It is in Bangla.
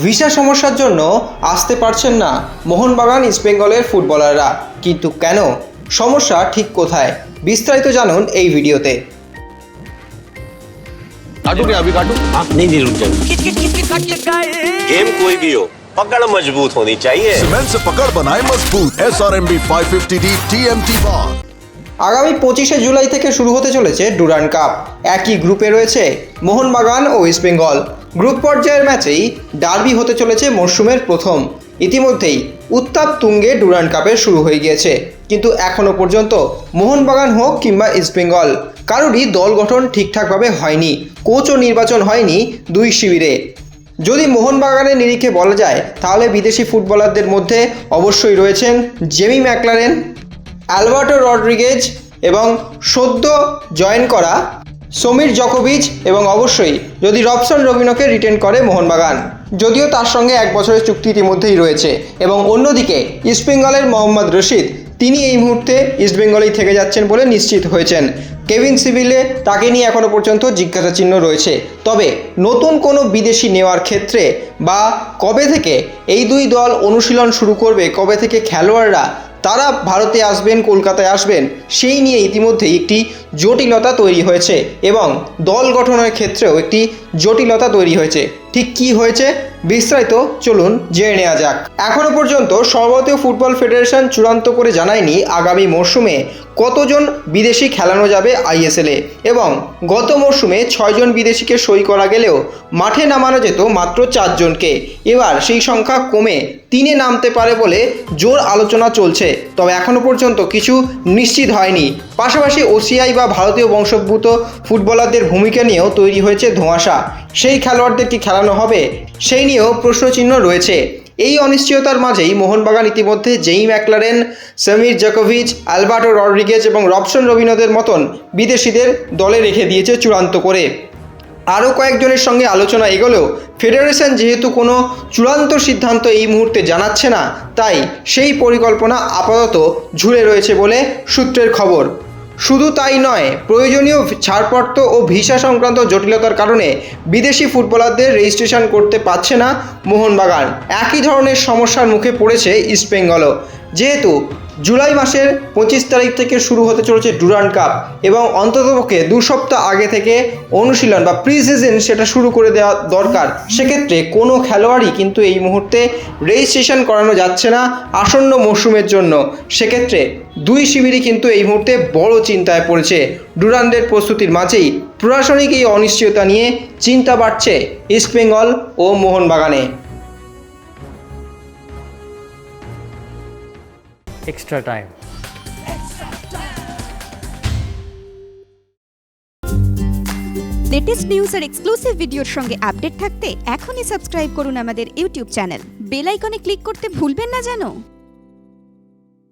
ভিসা সমস্যার জন্য আসতে পারছেন না মোহনবাগান ইস্টবেঙ্গলের ফুটবলাররা, কিন্তু কেন, সমস্যা ঠিক কোথায়, বিস্তারিত জানুন এই ভিডিওতে। काटू क्या अभी काटू? आप नहीं रुक जाओ। गेम कोई भी हो, पकड़ मजबूत होनी चाहिए। सीमेंट से पकड़ बनाए मजबूत। SRMB 550D TMT बार। আগামী 25শে জুলাই থেকে শুরু হতে চলেছে ডুরান্ড কাপ। একই গ্রুপে রয়েছে মোহনবাগান ও ইস্টবেঙ্গল। গ্রুপ পর্যায়ের ম্যাচেই ডার্বি হতে চলেছে মরশুমের প্রথম। ইতিমধ্যেই উত্তাপ তুঙ্গে ডুরান্ড কাপের শুরু হয়ে গিয়েছে, কিন্তু এখনও পর্যন্ত মোহনবাগান হোক কিংবা ইস্টবেঙ্গল কারোরই দল গঠন ঠিকঠাকভাবে হয়নি, কোচও নির্বাচন হয়নি দুই শিবিরে। যদি মোহনবাগানের নিরিখে বলা যায় তাহলে বিদেশি ফুটবলারদের মধ্যে অবশ্যই রয়েছেন জেমি ম্যাকলারেন, অ্যালবার্টো রড্রিগেজ এবং সদ্য জয়েন করা সমীর জকোভিচ, এবং অবশ্যই যদি রবসন রবিনোকে রিটেন করে মোহনবাগান, যদিও তার সঙ্গে 1 বছরের চুক্তি ইতিমধ্যেই রয়েছে। এবং অন্যদিকে ইস্টবেঙ্গলের মোহাম্মদ রশিদ, তিনি এই মুহূর্তে ইস্টবেঙ্গলেই থেকে যাচ্ছেন বলে নিশ্চিত হয়েছেন। কেভিন সিভিলে তাকে নিয়ে এখনও পর্যন্ত জিজ্ঞাসা চিহ্ন রয়েছে। তবে নতুন কোনো বিদেশি নেওয়ার ক্ষেত্রে বা কবে থেকে এই দুই দল অনুশীলন শুরু করবে, কবে থেকে খেলোয়াড়রা তারা ভারতে আসবেন, কলকাতায় আসবেন, সেই নিয়ে ইতিমধ্যেই একটি জটিলতা তৈরি হয়েছে এবং দল গঠনের ক্ষেত্রেও একটি জটিলতা তৈরি হয়েছে। ঠিক কী হয়েছে বিস্তারিত চলুন জেনে নেওয়া যাক। এখনও পর্যন্ত সর্বভারতীয় ফুটবল ফেডারেশন চূড়ান্ত করে জানায়নি আগামী মরশুমে কতজন বিদেশি খেলানো যাবে আইএসএলে, এবং গত মরশুমে 6 জন বিদেশিকে সই করা গেলেও মাঠে নামানো যেত মাত্র 4 জনকে। এবার সেই সংখ্যা কমে 3-এ নামতে পারে বলে জোর আলোচনা চলছে, তবে এখনও পর্যন্ত কিছু নিশ্চিত হয়নি। পাশাপাশি ওসিআই বা ভারতীয় বংশোদ্ভূত ফুটবলারদের ভূমিকা নিয়েও তৈরি হয়েছে ধোঁয়াশা। সেই খেলোয়াড়দের কি খেলানো হবে সেই নিয়েও প্রশ্নচিহ্ন রয়েছে। এই অনিশ্চয়তার মাঝেই মোহনবাগান ইতিমধ্যে জেমি ম্যাকলারেন, সমীর জকোভিচ, অ্যালবার্টো রড্রিগেজ এবং রবসন রবিনোদের মতন বিদেশিদের দলে রেখে দিয়েছে চূড়ান্ত করে। আরও কয়েকজনের সঙ্গে আলোচনা এগোলেও ফেডারেশন যেহেতু কোনো চূড়ান্ত সিদ্ধান্ত এই মুহূর্তে জানাচ্ছে না, তাই সেই পরিকল্পনা আপাতত ঝুলে রয়েছে বলে সূত্রের খবর। শুধু তাই নয়, প্রয়োজনীয় ছাড়পত্র ও ভিসা সংক্রান্ত জটিলতার কারণে বিদেশি ফুটবলারদের রেজিস্ট্রেশন করতে পারছে না মোহনবাগান। একই ধরনের সমস্যার মুখে পড়েছে ইস্টবেঙ্গলও, যেহেতু জুলাই মাসের 25 তারিখ থেকে শুরু হতে চলেছে ডুরান্ড কাপ এবং অন্ততপক্ষে 2 সপ্তাহ আগে থেকে অনুশীলন বা প্রি সিজন সেটা শুরু করে দেওয়া দরকার। সেক্ষেত্রে কোনো খেলোয়াড়ই কিন্তু এই মুহূর্তে রেজিস্ট্রেশন করানো যাচ্ছে না আসন্ন মরশুমের জন্য। সেক্ষেত্রে দুই শিবিরই কিন্তু এই মুহূর্তে বড় চিন্তায় পড়েছে। ডুরান্ডের প্রস্তুতির মাঝেই প্রশাসনিক এই অনিশ্চয়তা নিয়ে চিন্তা বাড়ছে ইস্টবেঙ্গল ও মোহনবাগানে। extra time. লেটেস্ট নিউজ আর এক্সক্লুসিভ ভিডিওর সঙ্গে আপডেট থাকতে এখনই সাবস্ক্রাইব করুন আমাদের ইউটিউব চ্যানেল। বেল আইকনে ক্লিক করতে ভুলবেন না যেন।